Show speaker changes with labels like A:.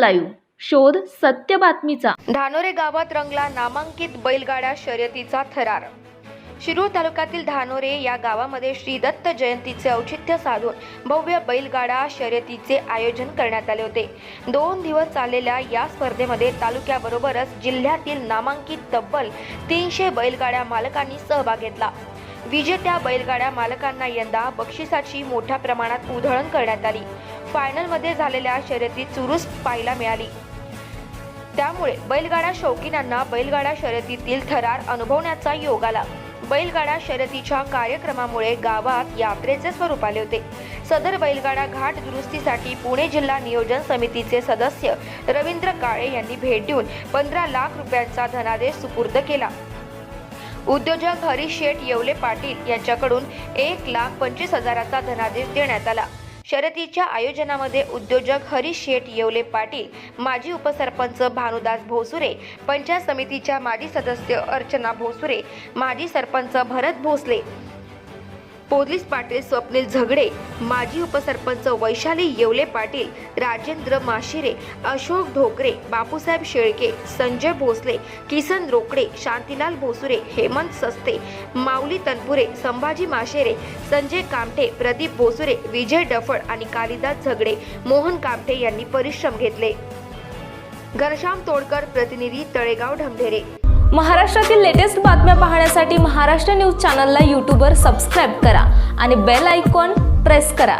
A: Live शोध सत्य बातमीचा।
B: धानोरे गावात रंगला नामांकित बैलगाडा शर्यतीचा थरार। शिरूर तालुक्यातील धानोरे या गावामध्ये श्री दत्त जयंतीचे औचित्य साधून भव्य बैलगाडा शर्यतीचे आयोजन करण्यात आले होते। 2 दिवस चाललेल्या या स्पर्धेमध्ये तालुक्याबरोबरच जिल्ह्यातील नामांकित तब्बल 300 बैलगाड्या मालकांनी सहभाग घेतला। विजेत्या बैलगाड्या मालकांना यंदा बक्षिसाची मोठ्या प्रमाणात उधळण करण्यात आली। फायनलमध्ये झालेल्या शर्यतीत चुरूस पाहायला मिळाली। त्यामुळे बैलगाडा शौकीनांना बैलगाडा शर्यतीतील थरार अनुभवण्याचा योग आला। बैलगाडा शर्यतीच्या कार्यक्रमामुळे गावात यात्रेचे स्वरूप आले होते। सदर बैलगाडा घाट दुरुस्तीसाठी पुणे जिल्हा नियोजन समितीचे सदस्य रवींद्र काळे यांनी भेट देऊन 15 लाख रुपयांचा धनादेश सुपूर्द केला। उद्योजक हरीश शेठ येवले पाटील यांच्याकडून 1,25,000चा धनादेश देण्यात आला। शर्यतीच्या आयोजनामध्ये उद्योजक हरीश शेठ येवले पाटील, माजी उपसरपंच भानुदास भोसुरे, पंचायत समितीच्या माजी सदस्य अर्चना भोसुरे, माजी सरपंच भरत भोसले, पोलीस पाटील स्वप्नील झगडे, माजी उपसरपंच वैशाली येवले पाटील, राजेंद्र माशिरे, अशोक ढोकरे, बापूसाहेब शेळके, संजय भोसले, किसन रोकडे, शांतीलाल भोसुरे, हेमंत सस्ते, माऊली तनपुरे, संभाजी माशेरे, संजय कामठे, प्रदीप भोसुरे, विजय डफळ आणि कालिदास झगडे, मोहन कामठे यांनी परिश्रम घेतले। घनश्याम तोडकर, प्रतिनिधी, तळेगाव ढमढेरे।
A: महाराष्ट्रातील लेटेस्ट बातम्या पाहण्यासाठी महाराष्ट्र न्यूज चॅनलला यूट्यूबवर सबस्क्राईब करा आणि बेल आयकॉन प्रेस करा।